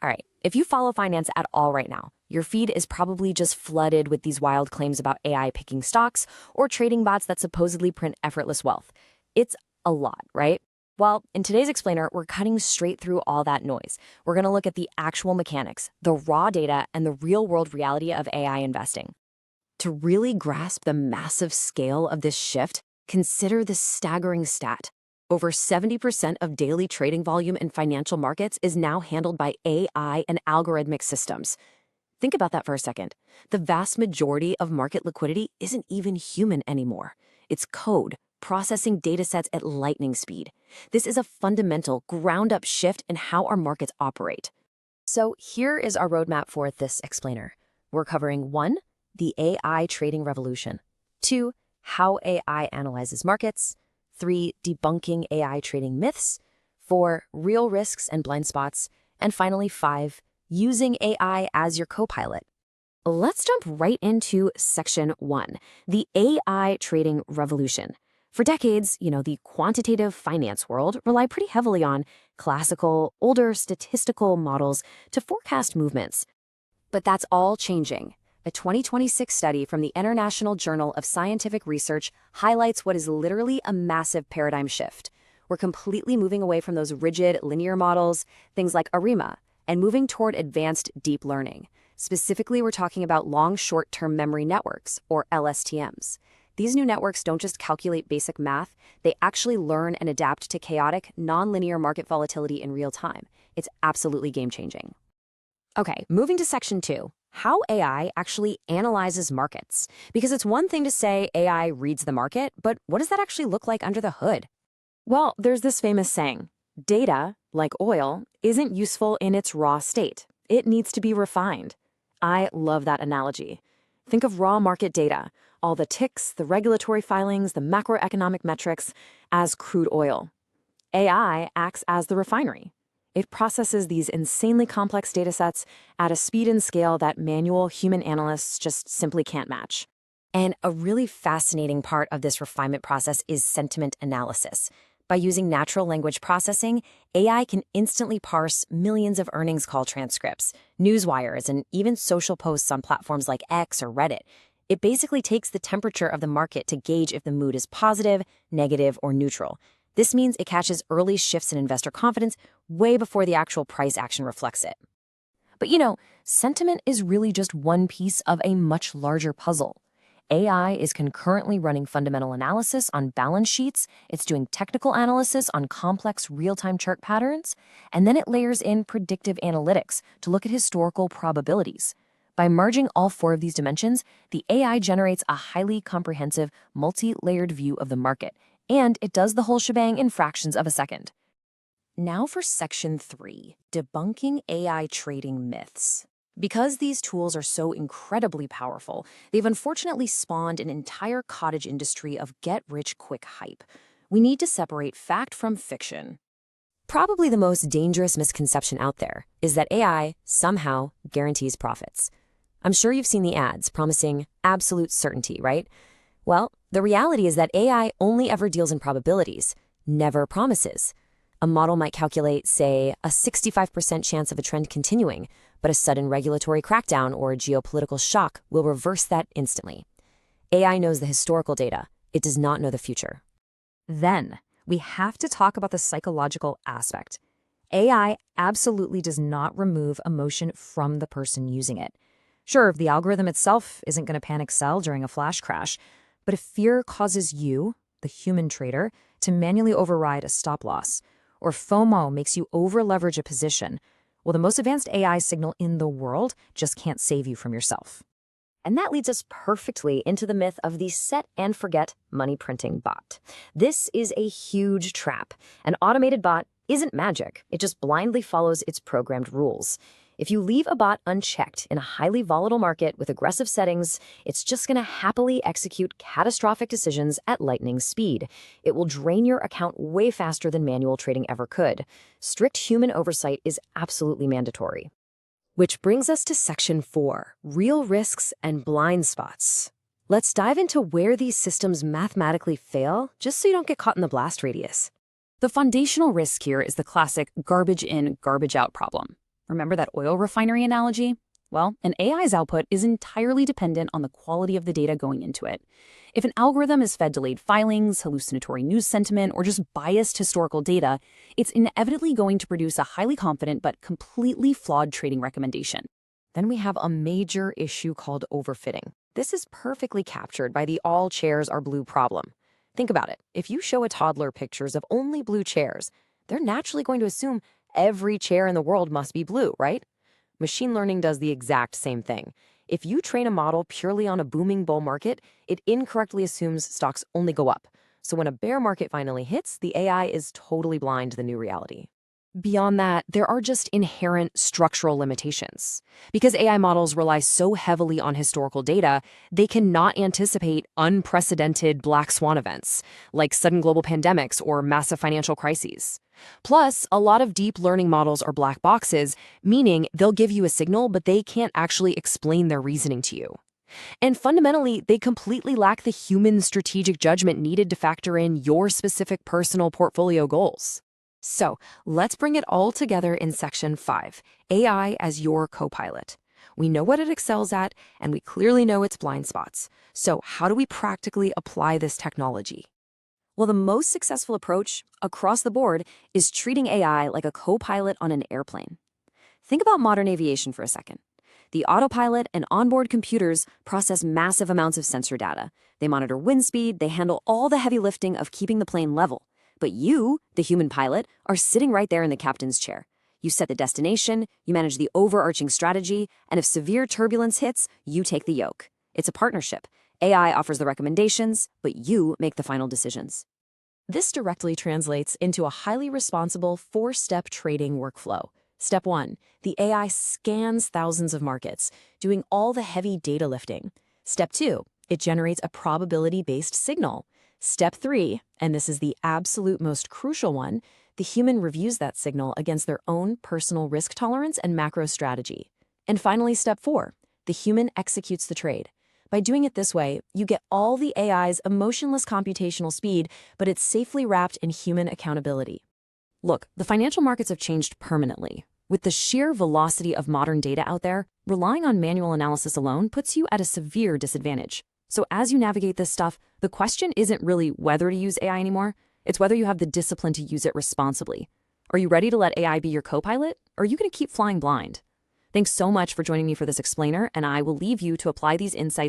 All right, if you follow finance at all right now, your feed is probably just flooded with these wild claims about AI picking stocks or trading bots that supposedly print effortless wealth. It's a lot, right? Well, in today's explainer, we're cutting straight through all that noise. We're going to look at the actual mechanics, the raw data, and the real-world reality of AI investing. To really grasp the massive scale of this shift, consider this staggering stat. Over 70% of daily trading volume in financial markets is now handled by AI and algorithmic systems. Think about that for a second. The vast majority of market liquidity isn't even human anymore. It's code, processing datasets at lightning speed. This is a fundamental, ground-up shift in how our markets operate. So here is our roadmap for this explainer. We're covering 1, the AI trading revolution. 2, how AI analyzes markets. 3, debunking AI trading myths. 4, real risks and blind spots. And finally, 5, using AI as your co-pilot. Let's jump right into section 1, the AI trading revolution. For decades, the quantitative finance world relied pretty heavily on classical, older statistical models to forecast movements. But that's all changing. A 2026 study from the International Journal of Scientific Research highlights what is literally a massive paradigm shift. We're completely moving away from those rigid linear models, things like ARIMA, and moving toward advanced deep learning. Specifically, we're talking about long short-term memory networks, or LSTMs. These new networks don't just calculate basic math, they actually learn and adapt to chaotic, non-linear market volatility in real time. It's absolutely game-changing. Okay, moving to section 2. How AI actually analyzes markets. Because it's one thing to say AI reads the market, but what does that actually look like under the hood? Well, there's this famous saying, data, like oil, isn't useful in its raw state. It needs to be refined. I love that analogy. Think of raw market data, all the ticks, the regulatory filings, the macroeconomic metrics, as crude oil. AI acts as the refinery. It processes these insanely complex datasets at a speed and scale that manual human analysts just simply can't match. And a really fascinating part of this refinement process is sentiment analysis. By using natural language processing, AI can instantly parse millions of earnings call transcripts, newswires, and even social posts on platforms like X or Reddit. It basically takes the temperature of the market to gauge if the mood is positive, negative, or neutral. This means it catches early shifts in investor confidence way before the actual price action reflects it. But sentiment is really just one piece of a much larger puzzle. AI is concurrently running fundamental analysis on balance sheets, it's doing technical analysis on complex real-time chart patterns, and then it layers in predictive analytics to look at historical probabilities. By merging all 4 of these dimensions, the AI generates a highly comprehensive, multi-layered view of the market, and it does the whole shebang in fractions of a second. Now for section 3, debunking AI trading myths. Because these tools are so incredibly powerful, they've unfortunately spawned an entire cottage industry of get-rich-quick hype. We need to separate fact from fiction. Probably the most dangerous misconception out there is that AI somehow guarantees profits. I'm sure you've seen the ads promising absolute certainty, right? Well, the reality is that AI only ever deals in probabilities, never promises. A model might calculate, say, a 65% chance of a trend continuing, but a sudden regulatory crackdown or a geopolitical shock will reverse that instantly. AI knows the historical data. It does not know the future. Then, we have to talk about the psychological aspect. AI absolutely does not remove emotion from the person using it. Sure, the algorithm itself isn't going to panic sell during a flash crash, but if fear causes you, the human trader, to manually override a stop loss, or FOMO makes you over-leverage a position, well, the most advanced AI signal in the world just can't save you from yourself. And that leads us perfectly into the myth of the set-and-forget money printing bot. This is a huge trap. An automated bot isn't magic. It just blindly follows its programmed rules. If you leave a bot unchecked in a highly volatile market with aggressive settings, it's just going to happily execute catastrophic decisions at lightning speed. It will drain your account way faster than manual trading ever could. Strict human oversight is absolutely mandatory. Which brings us to section 4, real risks and blind spots. Let's dive into where these systems mathematically fail, just so you don't get caught in the blast radius. The foundational risk here is the classic garbage in, garbage out problem. Remember that oil refinery analogy? Well, an AI's output is entirely dependent on the quality of the data going into it. If an algorithm is fed delayed filings, hallucinatory news sentiment, or just biased historical data, it's inevitably going to produce a highly confident but completely flawed trading recommendation. Then we have a major issue called overfitting. This is perfectly captured by the all chairs are blue problem. Think about it. If you show a toddler pictures of only blue chairs, they're naturally going to assume every chair in the world must be blue, right? Machine learning does the exact same thing. If you train a model purely on a booming bull market, it incorrectly assumes stocks only go up. So when a bear market finally hits, the AI is totally blind to the new reality. Beyond that, there are just inherent structural limitations. Because AI models rely so heavily on historical data, they cannot anticipate unprecedented black swan events, like sudden global pandemics or massive financial crises. Plus, a lot of deep learning models are black boxes, meaning they'll give you a signal, but they can't actually explain their reasoning to you. And fundamentally, they completely lack the human strategic judgment needed to factor in your specific personal portfolio goals. So let's bring it all together in Section 5, AI as your co-pilot. We know what it excels at, and we clearly know its blind spots. So how do we practically apply this technology? Well, the most successful approach across the board is treating AI like a co-pilot on an airplane. Think about modern aviation for a second. The autopilot and onboard computers process massive amounts of sensor data. They monitor wind speed, they handle all the heavy lifting of keeping the plane level. But you, the human pilot, are sitting right there in the captain's chair. You set the destination, you manage the overarching strategy, and if severe turbulence hits, you take the yoke. It's a partnership. AI offers the recommendations, but you make the final decisions. This directly translates into a highly responsible four-step trading workflow. Step 1, the AI scans thousands of markets, doing all the heavy data lifting. Step 2, it generates a probability-based signal. Step 3, and this is the absolute most crucial one, the human reviews that signal against their own personal risk tolerance and macro strategy. And finally, step 4, the human executes the trade. By doing it this way, you get all the AI's emotionless computational speed, but it's safely wrapped in human accountability. Look, the financial markets have changed permanently. With the sheer velocity of modern data out there, relying on manual analysis alone puts you at a severe disadvantage. So as you navigate this stuff, the question isn't really whether to use AI anymore, it's whether you have the discipline to use it responsibly. Are you ready to let AI be your co-pilot, or are you going to keep flying blind? Thanks so much for joining me for this explainer, and I will leave you to apply these insights